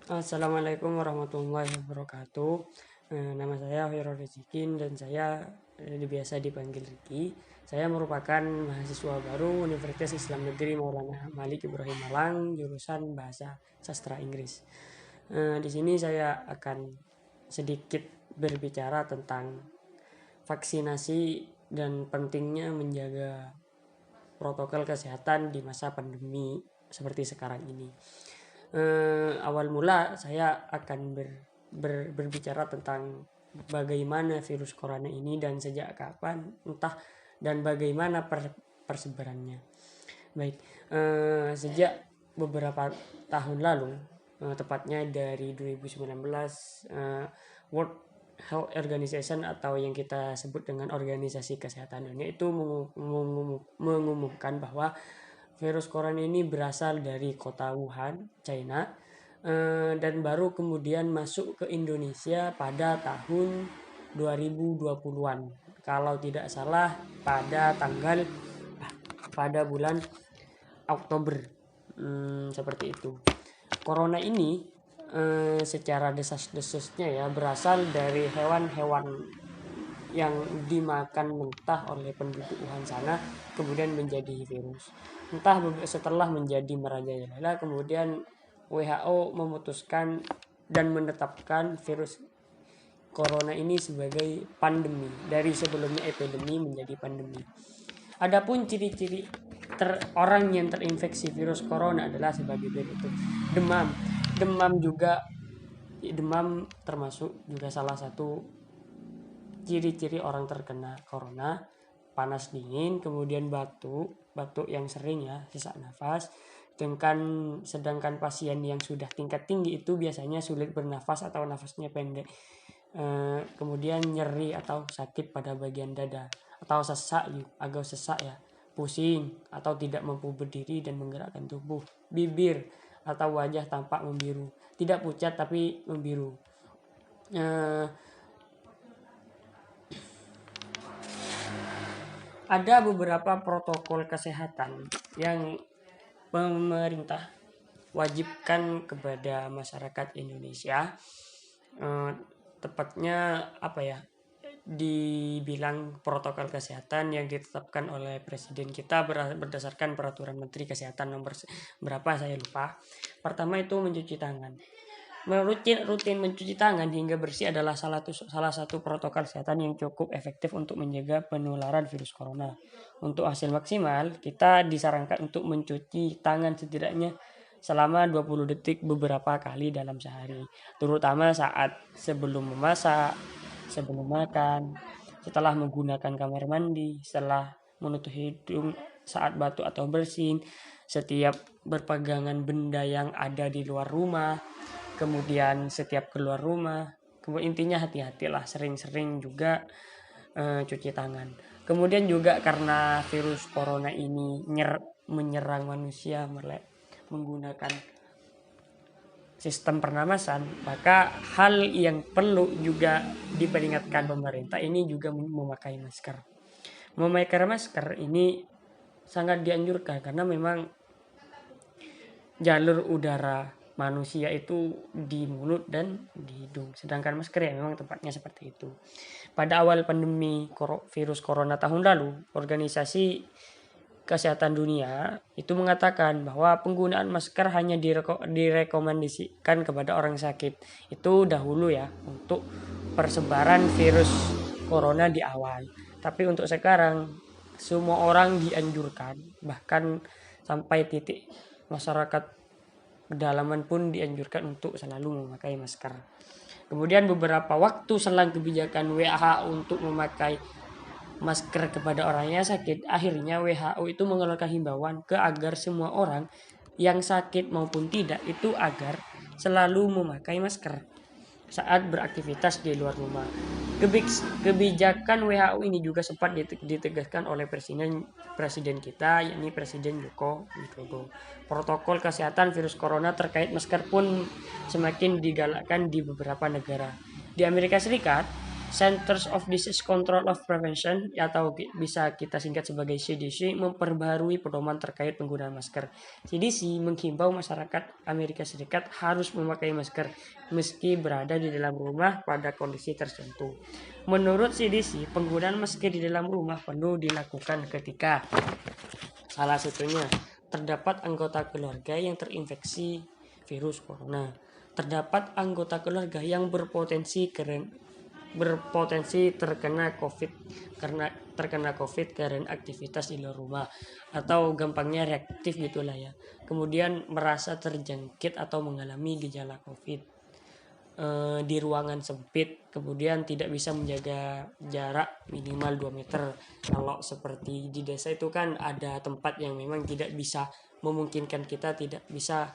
Assalamualaikum warahmatullahi wabarakatuh. Nama saya Hoyrul Rezikin dan saya biasa dipanggil Riki. Saya merupakan mahasiswa baru Universitas Islam Negeri Maulana Malik Ibrahim Malang, jurusan Bahasa Sastra Inggris. Di sini saya akan sedikit berbicara tentang vaksinasi dan pentingnya menjaga protokol kesehatan di masa pandemi seperti sekarang ini. Awal mula saya akan berbicara tentang bagaimana virus corona ini dan sejak kapan entah dan bagaimana persebarannya. Baik, sejak beberapa tahun lalu, tepatnya dari 2019, World Health Organization atau yang kita sebut dengan Organisasi Kesehatan Dunia itu mengumumkan bahwa virus corona ini berasal dari kota Wuhan, China, dan baru kemudian masuk ke Indonesia pada tahun 2020-an. Kalau tidak salah pada bulan Oktober, seperti itu. Corona ini secara desas-desusnya ya berasal dari hewan-hewan yang dimakan mentah oleh penduduk Wuhan sana kemudian menjadi virus. Entah setelah menjadi merajalela kemudian WHO memutuskan dan menetapkan virus corona ini sebagai pandemi. Dari sebelumnya epidemi menjadi pandemi. Adapun ciri-ciri orang yang terinfeksi virus corona adalah sebagai berikut. Demam. Demam termasuk juga salah satu ciri-ciri orang terkena corona. Panas dingin, kemudian batuk yang sering ya, sesak nafas. Sedangkan pasien yang sudah tingkat tinggi itu biasanya sulit bernafas atau nafasnya pendek. Kemudian nyeri atau sakit pada bagian dada atau agak sesak ya, pusing atau tidak mampu berdiri dan menggerakkan tubuh. Bibir atau wajah tampak membiru, tidak pucat tapi membiru. Ada beberapa protokol kesehatan yang pemerintah wajibkan kepada masyarakat Indonesia. Tepatnya dibilang protokol kesehatan yang ditetapkan oleh presiden kita berdasarkan peraturan menteri kesehatan nomor berapa saya lupa. Pertama itu mencuci tangan. Rutin mencuci tangan hingga bersih adalah salah satu protokol kesehatan yang cukup efektif untuk menjaga penularan virus corona. Untuk hasil maksimal, kita disarankan untuk mencuci tangan setidaknya selama 20 detik beberapa kali dalam sehari, terutama saat sebelum memasak, sebelum makan, setelah menggunakan kamar mandi, setelah menutup hidung saat batuk atau bersin, setiap berpegangan benda yang ada di luar rumah, kemudian setiap keluar rumah. Kemudian intinya hati-hatilah, sering-sering juga cuci tangan. Kemudian juga karena virus corona ini menyerang manusia menggunakan sistem pernapasan, maka hal yang perlu juga diperingatkan pemerintah ini juga memakai masker. Memakai masker ini sangat dianjurkan karena memang jalur udara manusia itu di mulut dan di hidung, sedangkan masker ya memang tempatnya seperti itu. Pada awal pandemi virus corona tahun lalu, Organisasi Kesehatan Dunia itu mengatakan bahwa penggunaan masker hanya direkomendasikan kepada orang sakit. Itu dahulu ya, untuk persebaran virus corona di awal. Tapi untuk sekarang semua orang dianjurkan, bahkan sampai titik masyarakat pedalaman pun dianjurkan untuk selalu memakai masker. Kemudian beberapa waktu selang kebijakan WHO untuk memakai masker kepada orang yang sakit, akhirnya WHO itu mengeluarkan himbauan agar semua orang yang sakit maupun tidak itu agar selalu memakai masker saat beraktivitas di luar rumah. Kebijakan WHO ini juga sempat ditegaskan oleh presiden kita, yakni Presiden Joko Widodo. Protokol kesehatan virus corona terkait masker pun semakin digalakkan di beberapa negara. Di Amerika Serikat, Centers of Disease Control of Prevention atau bisa kita singkat sebagai CDC memperbarui pedoman terkait penggunaan masker. CDC menghimbau masyarakat Amerika Serikat harus memakai masker meski berada di dalam rumah pada kondisi tertentu. Menurut CDC, penggunaan masker di dalam rumah perlu dilakukan ketika salah satunya terdapat anggota keluarga yang terinfeksi virus corona. Terdapat anggota keluarga yang berpotensi terkena COVID karena aktivitas di luar rumah atau gampangnya reaktif gitulah ya. Kemudian merasa terjangkit atau mengalami gejala COVID di ruangan sempit, kemudian tidak bisa menjaga jarak minimal 2 meter. Kalau seperti di desa itu kan ada tempat yang memang tidak bisa memungkinkan kita tidak bisa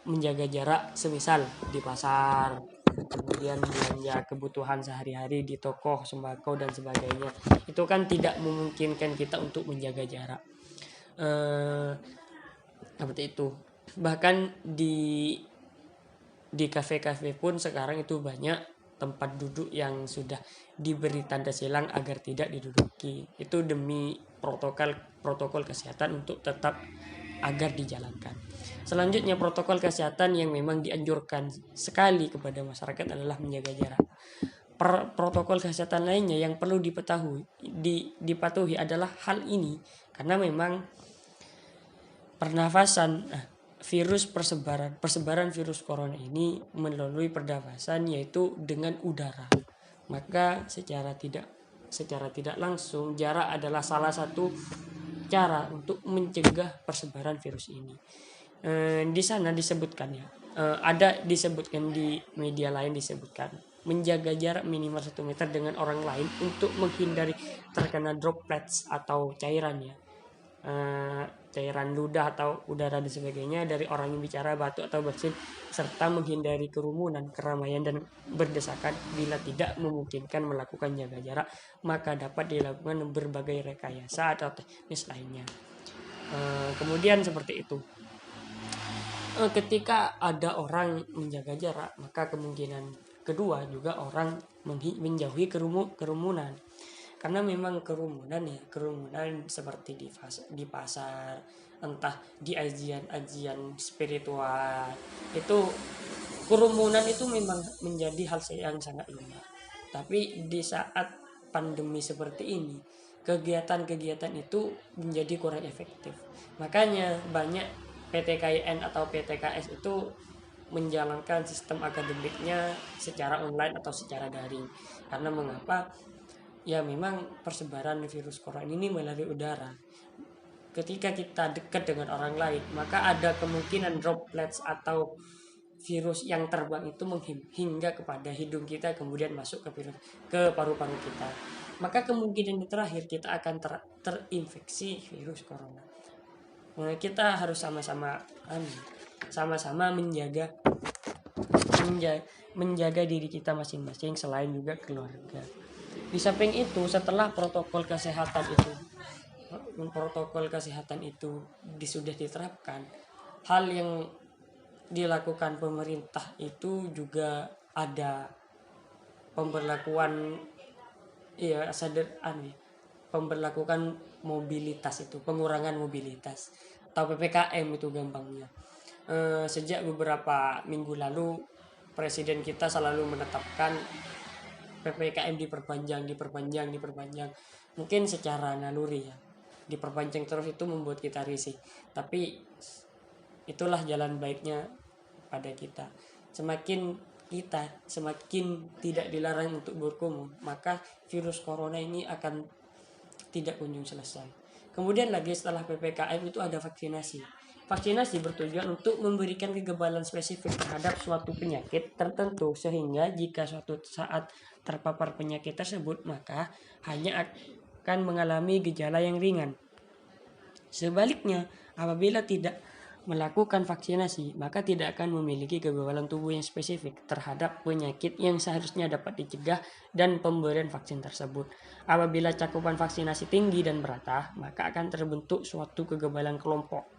menjaga jarak, semisal di pasar, kemudian belanja kebutuhan sehari-hari di toko sembako dan sebagainya, itu kan tidak memungkinkan kita untuk menjaga jarak seperti itu. Bahkan di kafe-kafe pun sekarang itu banyak tempat duduk yang sudah diberi tanda silang agar tidak diduduki, itu demi protokol kesehatan untuk tetap agar dijalankan. Selanjutnya, protokol kesehatan yang memang dianjurkan sekali kepada masyarakat adalah menjaga jarak. Protokol kesehatan lainnya yang perlu dipatuhi adalah hal ini, karena memang pernafasan persebaran virus corona ini melalui pernafasan, yaitu dengan udara. Maka secara tidak langsung jarak adalah salah satu cara untuk mencegah persebaran virus ini. Di sana disebutkan ya, ada disebutkan di media lain disebutkan menjaga jarak minimal 1 meter dengan orang lain untuk menghindari terkena droplets atau cairan ya, cairan ludah atau udara dan sebagainya dari orang yang bicara, batuk atau bersin, serta menghindari kerumunan, keramaian dan berdesakan. Bila tidak memungkinkan melakukan jaga jarak, maka dapat dilakukan berbagai rekayasa atau teknis lainnya. Kemudian seperti itu. Ketika ada orang menjaga jarak, maka kemungkinan kedua juga orang menjauhi kerumunan. Karena memang kerumunan seperti di pasar, entah di ajian spiritual, itu kerumunan itu memang menjadi hal yang sangat lumrah. Tapi di saat pandemi seperti ini, kegiatan-kegiatan itu menjadi kurang efektif. Makanya banyak PTKIN atau PTKS itu menjalankan sistem akademiknya secara online atau secara daring. Karena mengapa? Ya memang persebaran virus corona ini melalui udara. Ketika kita dekat dengan orang lain, maka ada kemungkinan droplets atau virus yang terbang itu hingga kepada hidung kita, kemudian masuk ke paru-paru kita. Maka kemungkinan yang terakhir kita akan terinfeksi virus corona. Nah, kita harus sama-sama menjaga diri kita masing-masing, selain juga keluarga. Di samping itu, setelah protokol kesehatan itu sudah diterapkan, hal yang dilakukan pemerintah itu juga ada pemberlakuan mobilitas, itu pengurangan mobilitas atau PPKM itu gampangnya. Sejak beberapa minggu lalu presiden kita selalu menetapkan PPKM diperpanjang. Mungkin secara naluri ya, diperpanjang terus itu membuat kita risih. Tapi itulah jalan baiknya pada kita. Semakin tidak dilarang untuk berkerumun, maka virus corona ini akan tidak kunjung selesai. Kemudian lagi setelah PPKM itu ada vaksinasi. Vaksinasi bertujuan untuk memberikan kekebalan spesifik terhadap suatu penyakit tertentu, sehingga jika suatu saat terpapar penyakit tersebut, maka hanya akan mengalami gejala yang ringan. Sebaliknya, apabila tidak melakukan vaksinasi, maka tidak akan memiliki kekebalan tubuh yang spesifik terhadap penyakit yang seharusnya dapat dicegah dan pemberian vaksin tersebut. Apabila cakupan vaksinasi tinggi dan merata, maka akan terbentuk suatu kekebalan kelompok.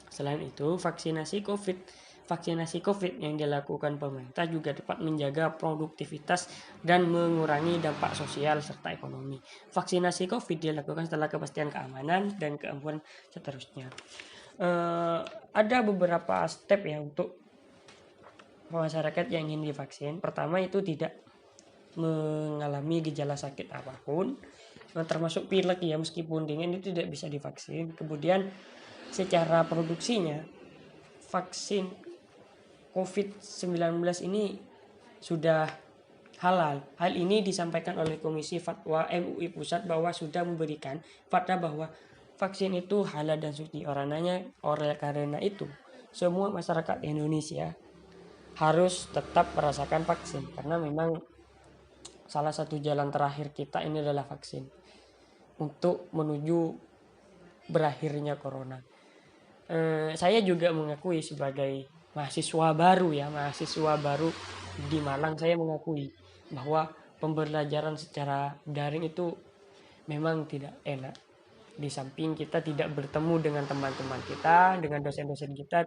Selain itu, vaksinasi COVID vaksinasi COVID yang dilakukan pemerintah juga dapat menjaga produktivitas dan mengurangi dampak sosial serta ekonomi. Vaksinasi COVID dilakukan setelah kepastian keamanan dan keampuhan seterusnya. Ada beberapa step ya untuk masyarakat yang ingin divaksin. Pertama itu tidak mengalami gejala sakit apapun, termasuk pilek ya, meskipun dingin itu tidak bisa divaksin. Kemudian secara produksinya vaksin COVID-19 ini sudah halal. Hal ini disampaikan oleh Komisi Fatwa MUI Pusat bahwa sudah memberikan fatwa bahwa vaksin itu halal dan suci. Oleh karena itu, semua masyarakat Indonesia harus tetap merasakan vaksin karena memang salah satu jalan terakhir kita ini adalah vaksin untuk menuju berakhirnya corona. Saya juga mengakui sebagai mahasiswa baru di Malang, saya mengakui bahwa pembelajaran secara daring itu memang tidak enak. Di samping kita tidak bertemu dengan teman-teman kita, dengan dosen-dosen kita,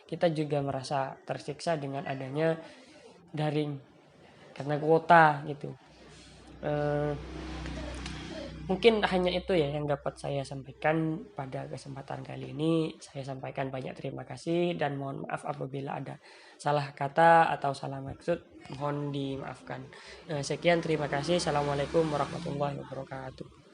kita juga merasa tersiksa dengan adanya daring karena kuota gitu. Mungkin hanya itu ya yang dapat saya sampaikan pada kesempatan kali ini. Saya sampaikan banyak terima kasih dan mohon maaf apabila ada salah kata atau salah maksud, mohon dimaafkan. Sekian, terima kasih. Assalamualaikum warahmatullahi wabarakatuh.